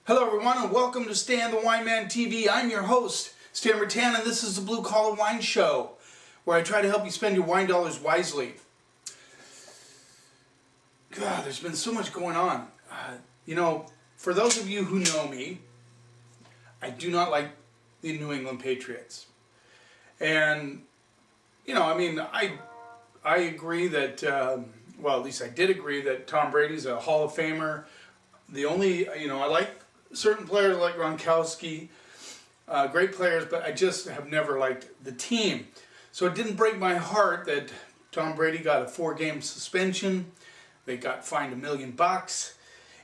Hello everyone and welcome to Stan the Wine Man TV. I'm your host, Stan Rattan, and this is the Blue Collar Wine Show, where I try to help you spend your wine dollars wisely. God, there's been so much going on. For those of you who know me, I do not like the New England Patriots. And, I agree that, at least I did agree that Tom Brady's a Hall of Famer. The only, I like certain players like Gronkowski, great players, but I just have never liked the team. So it didn't break my heart that Tom Brady got a 4-game suspension. They got fined $1 million,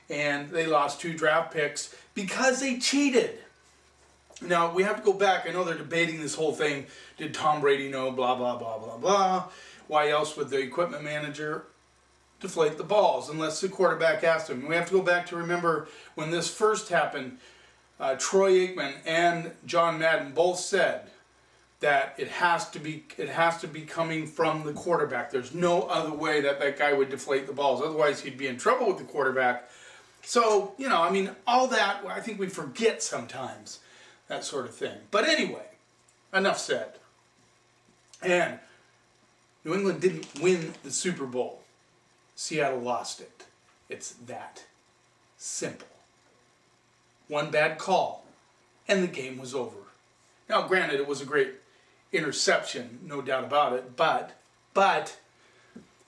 and they lost 2 draft picks because they cheated. Now, we have to go back. I know they're debating this whole thing. Did Tom Brady know? Blah, blah, blah, blah, blah. Why else would the equipment manager deflate the balls unless the quarterback asked him? We have to go back to remember when this first happened. Troy Aikman and John Madden both said that it has to be coming from the quarterback. There's no other way that guy would deflate the balls. Otherwise, he'd be in trouble with the quarterback. So, all that, I think we forget sometimes, that sort of thing. But anyway, enough said. And New England didn't win the Super Bowl. Seattle lost it. It's that simple. One bad call, and the game was over. Now, granted, it was a great interception, no doubt about it, but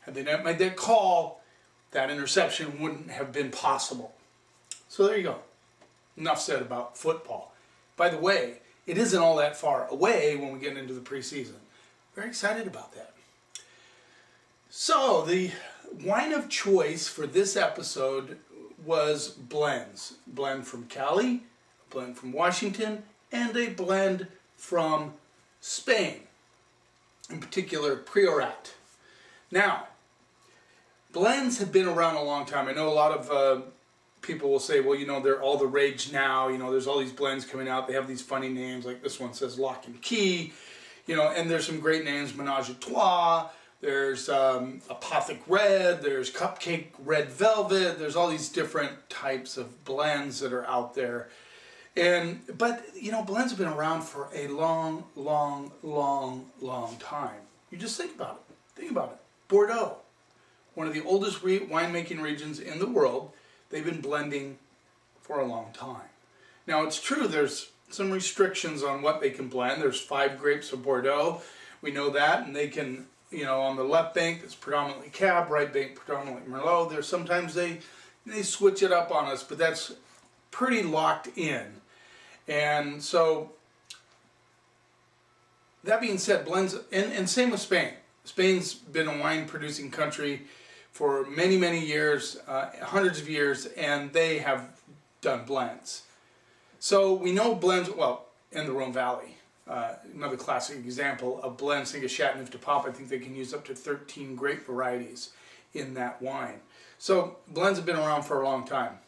had they not made that call, that interception wouldn't have been possible. So there you go. Enough said about football. By the way, it isn't all that far away when we get into the preseason. Very excited about that. So, the wine of choice for this episode was blends. A blend from Cali, a blend from Washington, and a blend from Spain. In particular, Priorat. Now, blends have been around a long time. I know a lot of people will say, well, they're all the rage now. There's all these blends coming out. They have these funny names, like this one says Lock and Key. And there's some great names, Menage a Trois. There's Apothic Red, there's Cupcake Red Velvet, there's all these different types of blends that are out there. But blends have been around for a long, long, long, long time. You just think about it. Think about it. Bordeaux, one of the oldest winemaking regions in the world, they've been blending for a long time. Now, it's true there's some restrictions on what they can blend. There's 5 grapes of Bordeaux. We know that, and they can... on the left bank, it's predominantly Cab, right bank, predominantly Merlot. There's sometimes they switch it up on us, but that's pretty locked in. And so, that being said, blends, and same with Spain. Spain's been a wine-producing country for many, many years, hundreds of years, and they have done blends. So, we know blends, in the Rhone Valley. Another classic example of blends, think of Chateauneuf du Pape. I think they can use up to 13 grape varieties in that wine. So blends have been around for a long time.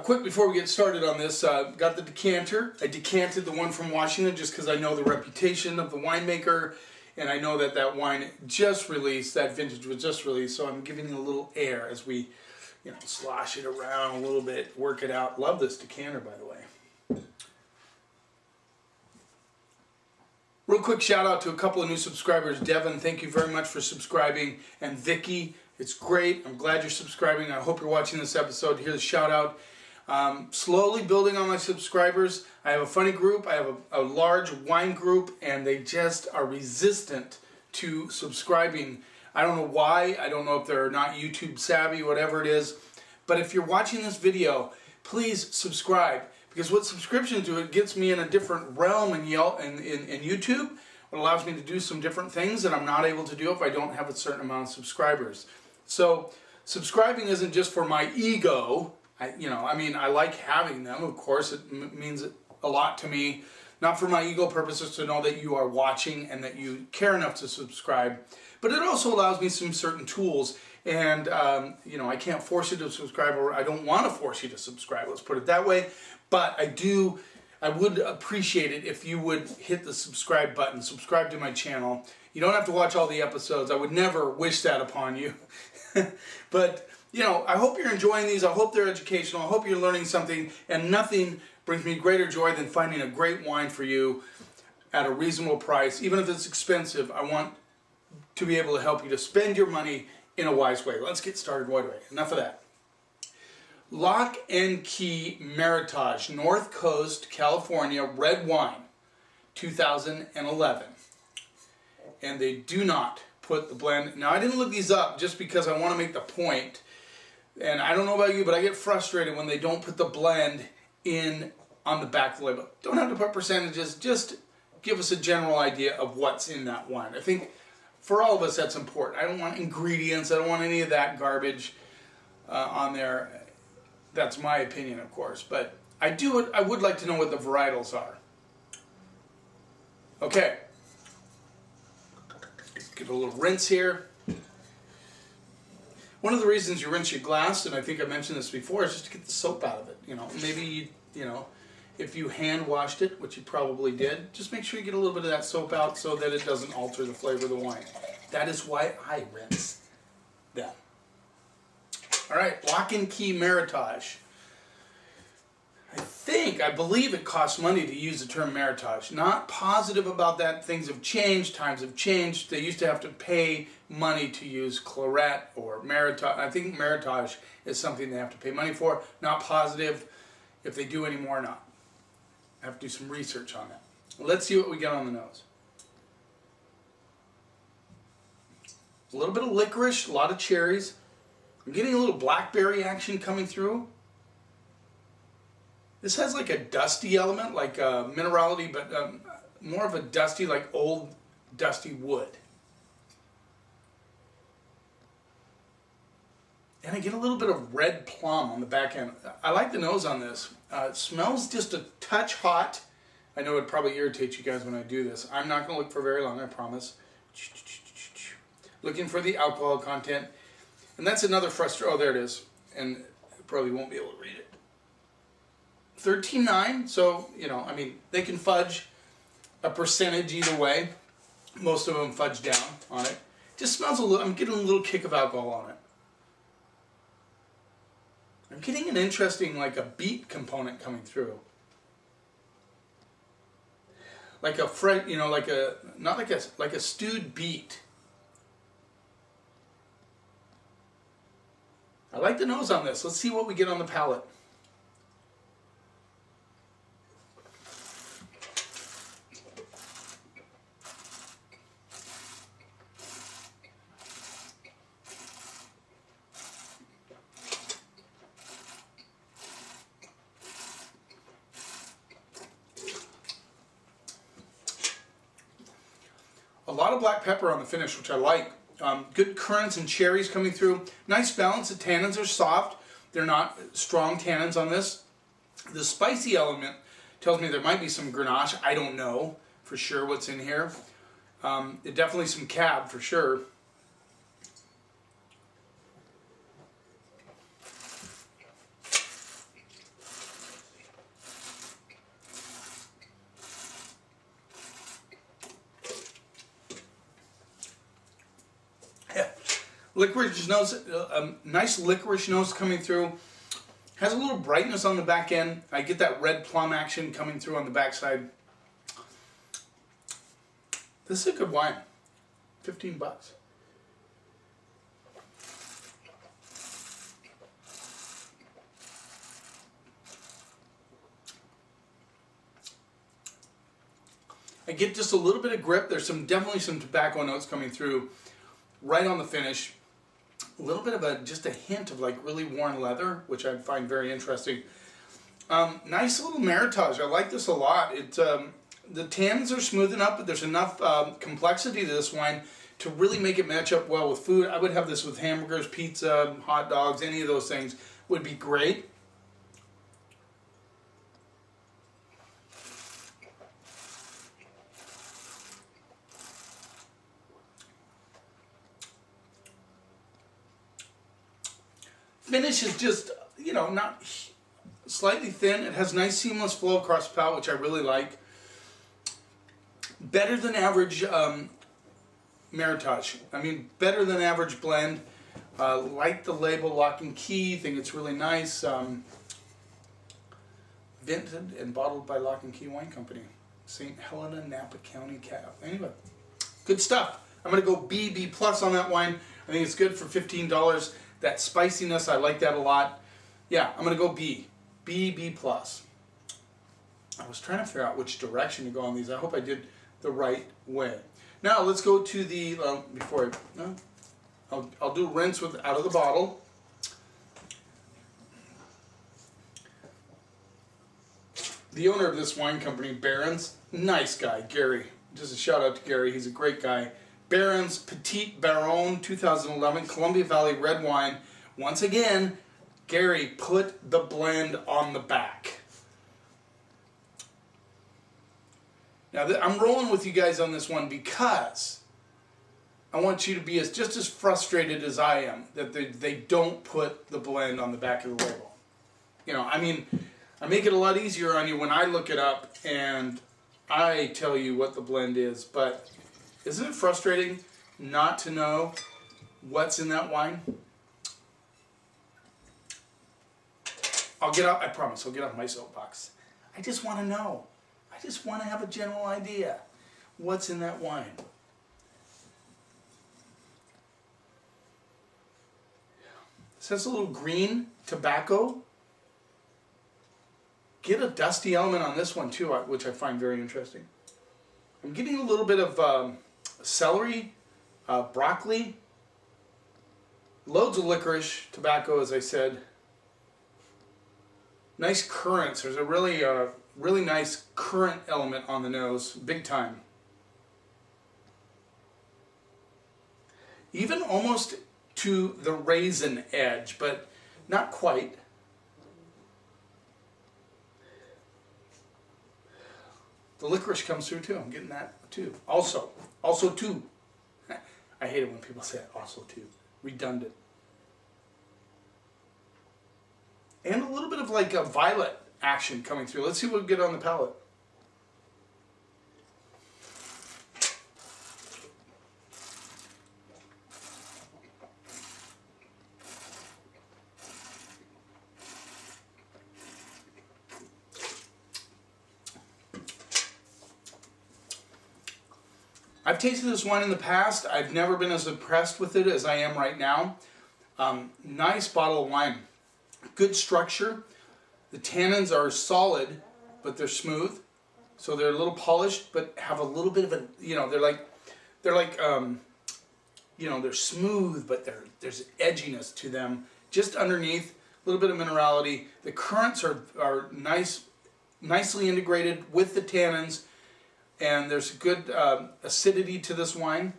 Quick before we get started on this, got the decanter. I decanted the one from Washington just because I know the reputation of the winemaker, and I know that wine just released, that vintage was just released, so I'm giving it a little air as we slosh it around a little bit, work it out. Love this decanter, by the way. Real quick shout out to a couple of new subscribers. Devin, thank you very much for subscribing. And Vicky, it's great. I'm glad you're subscribing. I hope you're watching this episode. Here's a shout out. Slowly building on my subscribers. I have a funny group. I have a large wine group, and they just are resistant to subscribing. I don't know why. I don't know if they're not YouTube savvy, whatever it is. But if you're watching this video, please subscribe. Because what subscriptions do, it gets me in a different realm in YouTube. It allows me to do some different things that I'm not able to do if I don't have a certain amount of subscribers. So subscribing isn't just for my ego. I like having them. Of course, it means a lot to me. Not for my ego purposes, to know that you are watching and that you care enough to subscribe. But it also allows me some certain tools. And, I can't force you to subscribe, or I don't want to force you to subscribe. Let's put it that way. But I would appreciate it if you would hit the subscribe button, subscribe to my channel. You don't have to watch all the episodes. I would never wish that upon you. But you know, I hope you're enjoying these. I hope they're educational. I hope you're learning something. And nothing brings me greater joy than finding a great wine for you at a reasonable price. Even if it's expensive, I want to be able to help you to spend your money in a wise way. Let's get started right away. Enough of that. Lock and Key Meritage, North Coast, California, red wine, 2011. And they do not put the blend. Now, I didn't look these up just because I want to make the point. And I don't know about you, but I get frustrated when they don't put the blend in on the back of the label. Don't have to put percentages, just give us a general idea of what's in that wine. I think for all of us that's important. I don't want ingredients, I don't want any of that garbage on there. That's my opinion, of course, but I would like to know what the varietals are. Okay. Give it a little rinse here. One of the reasons you rinse your glass, and I think I mentioned this before, is just to get the soap out of it. You know, maybe, you know, if you hand washed it, which you probably did, just make sure you get a little bit of that soap out so that it doesn't alter the flavor of the wine. That is why I rinse them. All right, Lock and Key Meritage. I believe it costs money to use the term Meritage. Not positive about that. Things have changed, times have changed. They used to have to pay money to use Priorat or Meritage. I think Meritage is something they have to pay money for. Not positive if they do anymore or not. I have to do some research on that. Let's see what we get on the nose. A little bit of licorice, a lot of cherries. I'm getting a little blackberry action coming through. This has like a dusty element, like a minerality, but more of a dusty, like old dusty wood. And I get a little bit of red plum on the back end. I like the nose on this. It smells just a touch hot. I know it probably irritates you guys when I do this. I'm not going to look for very long, I promise. Looking for the alcohol content. And that's another frustration. Oh, there it is. And I probably won't be able to read it. 13.9, so, you know, I mean, they can fudge a percentage either way. Most of them fudge down on it. Just smells a little, I'm getting a little kick of alcohol on it. I'm getting an interesting, like a beet component coming through. Like a fresh, you know, like a, not like a stewed beet. I like the nose on this. Let's see what we get on the palate. A lot of black pepper on the finish, which I like. Good currants and cherries coming through. Nice balance. The tannins are soft. They're not strong tannins on this. The spicy element tells me there might be some Grenache. I don't know for sure what's in here. Definitely some Cab for sure. Licorice nose, a nice licorice nose coming through. Has a little brightness on the back end. I get that red plum action coming through on the backside. This is a good wine. 15 bucks. I get just a little bit of grip. There's definitely some tobacco notes coming through right on the finish. A little bit of just a hint of like really worn leather, which I find very interesting. Nice little Meritage. I like this a lot. The tannins are smoothing up, but there's enough complexity to this wine to really make it match up well with food. I would have this with hamburgers, pizza, hot dogs, any of those things would be great. Finish is just, you know, not slightly thin. It has nice seamless flow across the palate, which I really like. Better than average Meritage. I mean, better than average blend. Like the label Lock and Key, think it's really nice. Vented and bottled by Lock and Key Wine Company, St. Helena, Napa County, Cal. Anyway, good stuff. I'm going to go B plus on that wine. I think it's good for $15. That spiciness, I like that a lot. Yeah, I'm going to go B plus. I was trying to figure out which direction to go on these. I hope I did the right way. Now let's go to the, I'll do rinse with out of the bottle. The owner of this wine company, Barron's, nice guy, Gary. Just a shout out to Gary, he's a great guy. Barron's Petit Baron 2011 Columbia Valley red wine. Once again, Gary put the blend on the back. Now I'm rolling with you guys on this one because I want you to be just as frustrated as I am that they don't put the blend on the back of the label. You know, I mean, I make it a lot easier on you when I look it up and I tell you what the blend is, but isn't it frustrating not to know what's in that wine? I promise, I'll get off my soapbox. I just want to know. I just want to have a general idea what's in that wine. It says a little green tobacco. Get a dusty element on this one too, which I find very interesting. I'm getting a little bit of celery, broccoli, loads of licorice, tobacco, as I said. Nice currants. There's a really nice currant element on the nose, big time. Even almost to the raisin edge, but not quite. The licorice comes through too. I'm getting that too. Also too. I hate it when people say also too. Redundant. And a little bit of like a violet action coming through. Let's see what we get on the palate. I've tasted this wine in the past. I've never been as impressed with it as I am right now. Nice bottle of wine. Good structure. The tannins are solid, but they're smooth. So they're a little polished, but have a little bit of a, they're smooth, but there's edginess to them. Just underneath, a little bit of minerality. The currants are nicely integrated with the tannins. And there's good acidity to this wine.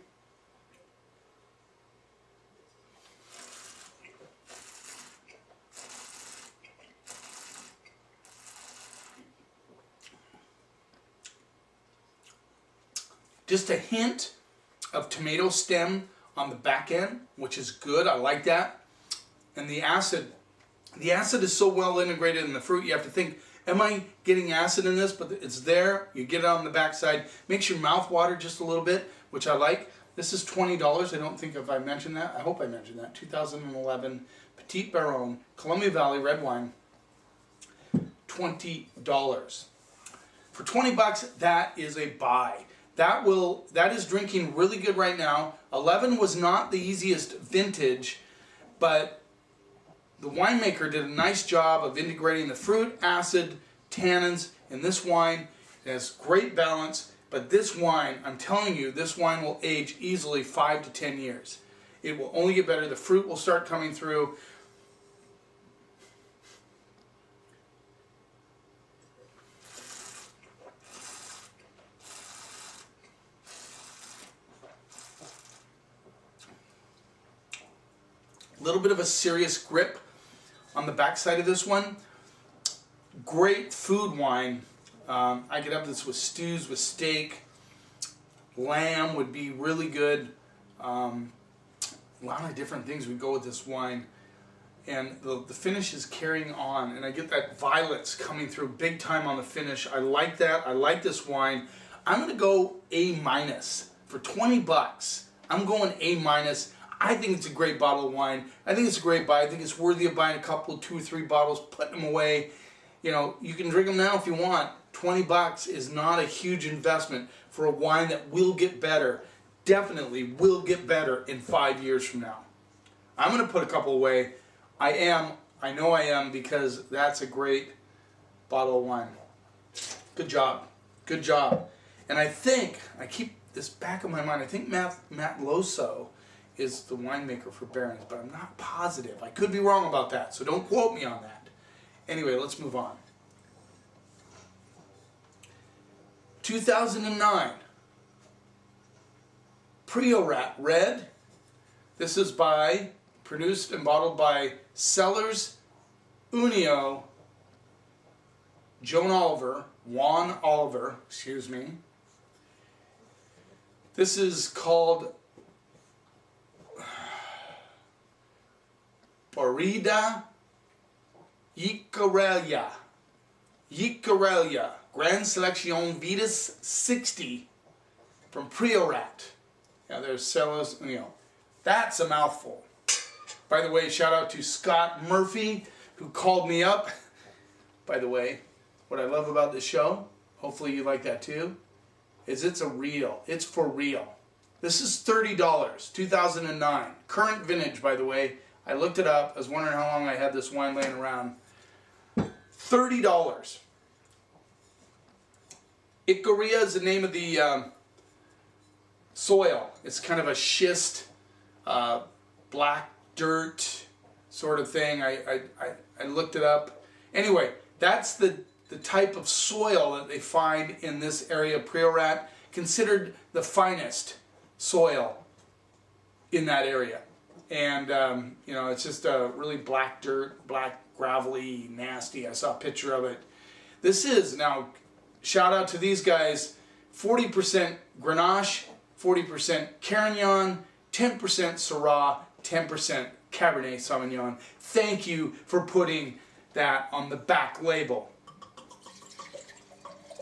Just a hint of tomato stem on the back end, which is good. I like that. And the acid is so well integrated in the fruit, you have to think, am I getting acid in this? But it's there. You get it on the backside. Makes your mouth water just a little bit, which I like. This is $20. I don't think if I mentioned that. I hope I mentioned that. 2011 Petit Baron Columbia Valley red wine. $20. For 20 bucks, that is a buy. That is drinking really good right now. 11 was not the easiest vintage, but the winemaker did a nice job of integrating the fruit, acid, tannins in this wine. It has great balance, but this wine, I'm telling you, this wine will age easily 5 to 10 years. It will only get better. The fruit will start coming through. A little bit of a serious grip on the backside of this one. Great food wine. I could have this with stews, with steak. Lamb would be really good. A lot of different things would go with this wine. And the finish is carrying on. And I get that violets coming through big time on the finish. I like that. I like this wine. I'm going to go A-. For 20 bucks, I'm going A-. I think it's a great bottle of wine. I think it's a great buy. I think it's worthy of buying a couple, 2 or 3 bottles, putting them away. You know, you can drink them now if you want. $20 is not a huge investment for a wine that will get better. Definitely will get better in 5 years from now. I'm going to put a couple away. I know I am, because that's a great bottle of wine. Good job. Good job. And I think, I keep this back of my mind, I think Matt Loso is the winemaker for Barron's, but I'm not positive. I could be wrong about that, so don't quote me on that. Anyway, let's move on. 2009, Priorat Red. This is produced and bottled by Cellars Unio, Juan Oliver, excuse me. This is called Priorat Yicarelia Grand Selection Vitas 60 from Priorat. Now there's Cellars Unio. That's a mouthful. By the way, shout out to Scott Murphy, who called me up. By the way, what I love about this show, hopefully you like that too, is it's for real. This is $30, 2009. Current vintage, by the way. I looked it up. I was wondering how long I had this wine laying around. $30. Icaria is the name of the soil. It's kind of a schist, black dirt sort of thing. I looked it up. Anyway, that's the type of soil that they find in this area of Priorat, considered the finest soil in that area. And, you know, it's just a really black dirt, black, gravelly, nasty. I saw a picture of it. This is, now, shout out to these guys, 40% Grenache, 40% Carignan, 10% Syrah, 10% Cabernet Sauvignon. Thank you for putting that on the back label.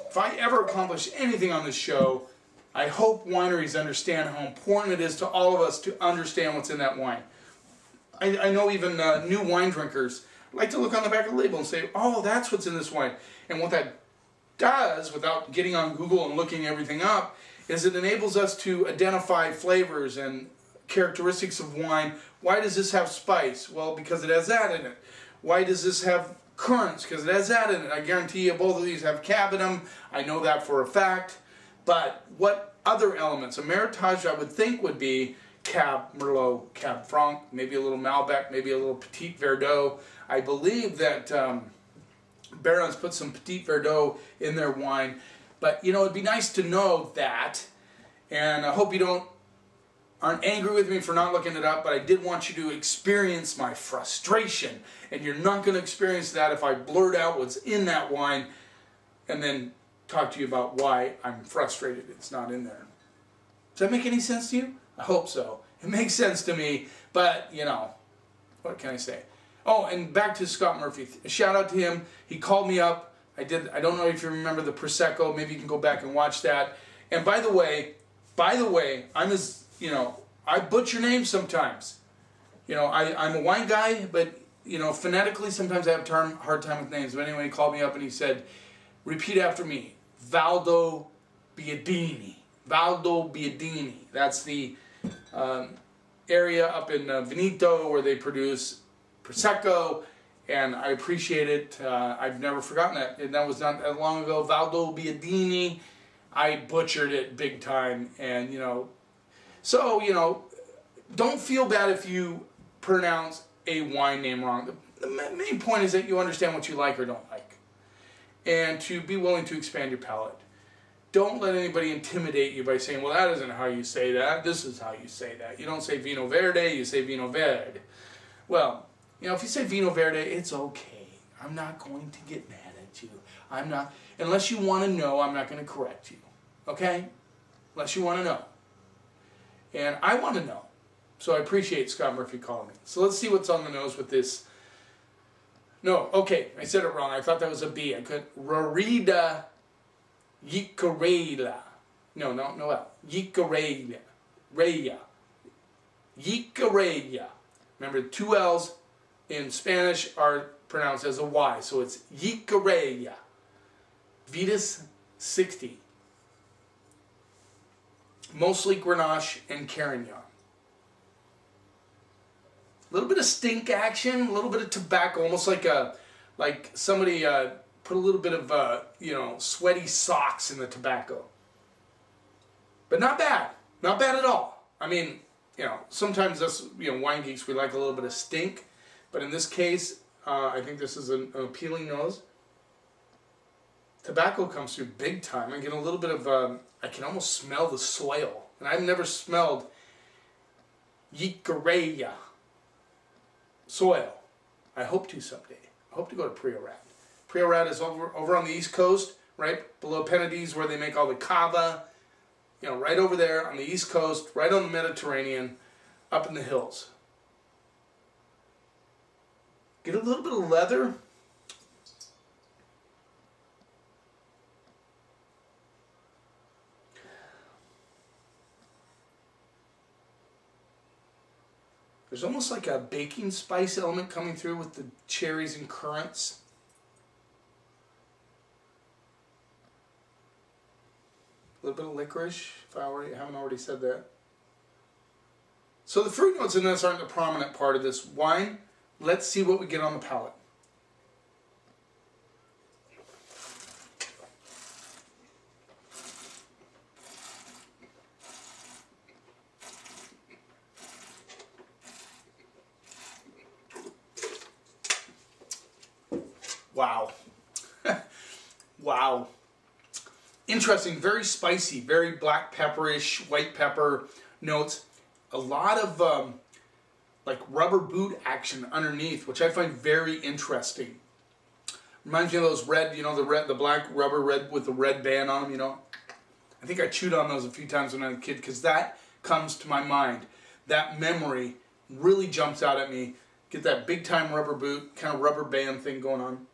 If I ever accomplish anything on this show, I hope wineries understand how important it is to all of us to understand what's in that wine. I know even new wine drinkers like to look on the back of the label and say, oh, that's what's in this wine. And what that does, without getting on Google and looking everything up, is it enables us to identify flavors and characteristics of wine. Why does this have spice? Well, because it has that in it. Why does this have currants? Because it has that in it. I guarantee you both of these have cab in them. I know that for a fact. But what other elements? A Meritage, I would think, would be Cab Merlot, Cab Franc, maybe a little Malbec, maybe a little Petit Verdot. I believe that Barron's put some Petit Verdot in their wine. But, you know, it'd be nice to know that. And I hope you aren't angry with me for not looking it up, but I did want you to experience my frustration. And you're not going to experience that if I blurt out what's in that wine and then talk to you about why I'm frustrated it's not in there. Does that make any sense to you? I hope so. It makes sense to me, but, you know, what can I say? Oh, and back to Scott Murphy. A shout out to him. He called me up. I don't know if you remember the Prosecco. Maybe you can go back and watch that. And by the way, I'm as, you know, I butcher names sometimes. You know, I'm a wine guy, but, you know, phonetically sometimes I have a hard time with names. But anyway, he called me up and he said, repeat after me. Valdo Biadini. Valdo Biadini. That's the area up in Veneto where they produce Prosecco, and I appreciate it. I've never forgotten that. And that was not that long ago. Valdo Biadini. I butchered it big time, and, you know, so, you know, don't feel bad if you pronounce a wine name wrong. The main point is that you understand what you like or don't like, and to be willing to expand your palate. Don't let anybody intimidate you by saying, well, that isn't how you say that. This is how you say that. You don't say Vino Verde, you say Vino Verde. Well, you know, if you say Vino Verde, it's okay. I'm not going to get mad at you. I'm not, unless you want to know, I'm not going to correct you. Okay? Unless you want to know. And I want to know. So I appreciate Scott Murphy calling me. So let's see what's on the nose with this. No, okay, I said it wrong. I thought that was a B. I could. Rorida Yicarela. No, L. Yicarela. Raya. Jicarilla. Remember, 2 L's in Spanish are pronounced as a Y, so it's Jicarilla. Vitis 60. Mostly Grenache and Carignan. A little bit of stink action, a little bit of tobacco, almost like somebody put a little bit of sweaty socks in the tobacco. But not bad, not bad at all. I mean, sometimes us wine geeks, we like a little bit of stink, but in this case, I think this is an appealing nose. Tobacco comes through big time. I get a little bit of I can almost smell the soil, and I've never smelled Jicarilla soil. I hope to someday. I hope to go to Priorat. Priorat is over on the East Coast, right below Penedès, where they make all the cava. Right over there on the East Coast, right on the Mediterranean, up in the hills. Get a little bit of leather. There's almost like a baking spice element coming through with the cherries and currants. A little bit of licorice, if I haven't already said that. So the fruit notes in this aren't the prominent part of this wine. Let's see what we get on the palate. Wow. Wow. Interesting, very spicy, very black pepperish, white pepper notes. A lot of like rubber boot action underneath, which I find very interesting. Reminds me of those red, the black rubber red with the red band on them, I think I chewed on those a few times when I was a kid because that comes to my mind. That memory really jumps out at me. Get that big time rubber boot, kind of rubber band thing going on.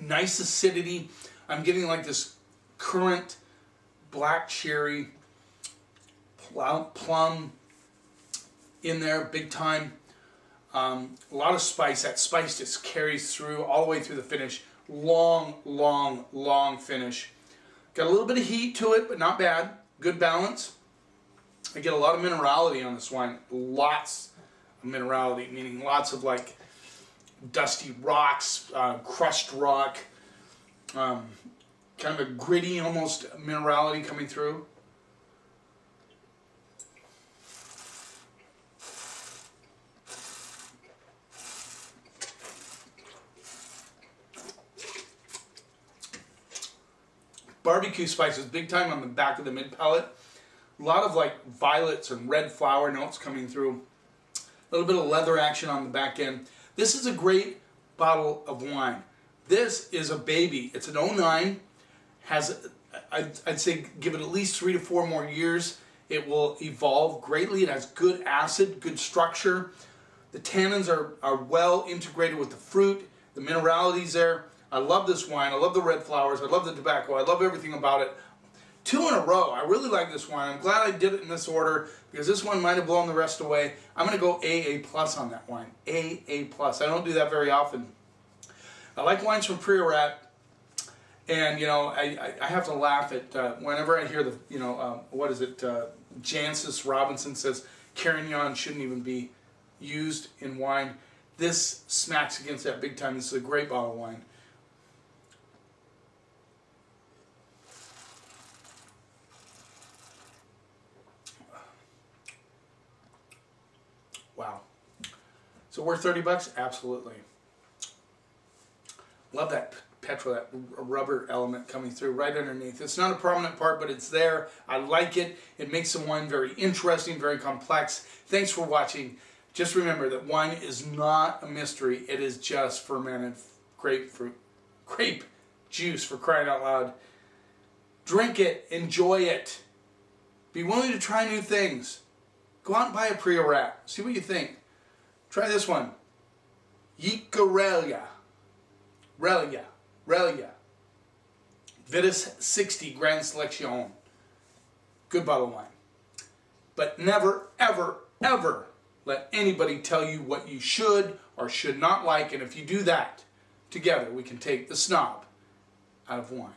Nice acidity. I'm getting like this currant, black cherry, plum in there, big time. A lot of spice. That spice just carries through all the way through the finish. Long, long, long finish. Got a little bit of heat to it, but not bad. Good balance. I get a lot of minerality on this wine. Lots of minerality, meaning lots of like dusty rocks, crushed rock, kind of a gritty almost minerality coming through. Barbecue spices, big time on the back of the mid palate. A lot of like violets and red flower notes coming through. A little bit of leather action on the back end. This is a great bottle of wine. This is a baby. It's an 09. I'd say give it at least 3 to 4 more years. It will evolve greatly. It has good acid, good structure. The tannins are well integrated with the fruit. The minerality's there. I love this wine. I love the red flowers. I love the tobacco. I love everything about it. 2 in a row. I really like this wine. I'm glad I did it in this order because this one might have blown the rest away. I'm going to go AA+ on that wine. AA+. I don't do that very often. I like wines from Priorat, and I have to laugh at whenever I hear the what is it? Jancis Robinson says Carignan shouldn't even be used in wine. This smacks against that big time. This is a great bottle of wine. Wow. So worth $30? Absolutely. Love that petrol, that rubber element coming through right underneath. It's not a prominent part, but it's there. I like it. It makes the wine very interesting, very complex. Thanks for watching. Just remember that wine is not a mystery. It is just fermented grape juice, for crying out loud. Drink it. Enjoy it. Be willing to try new things. Go out and buy a Priorat. See what you think. Try this one. Yicarelia, Relia, Vitis 60 Grand Selection. Good bottle of wine. But never, ever, ever let anybody tell you what you should or should not like. And if you do that, together we can take the snob out of wine.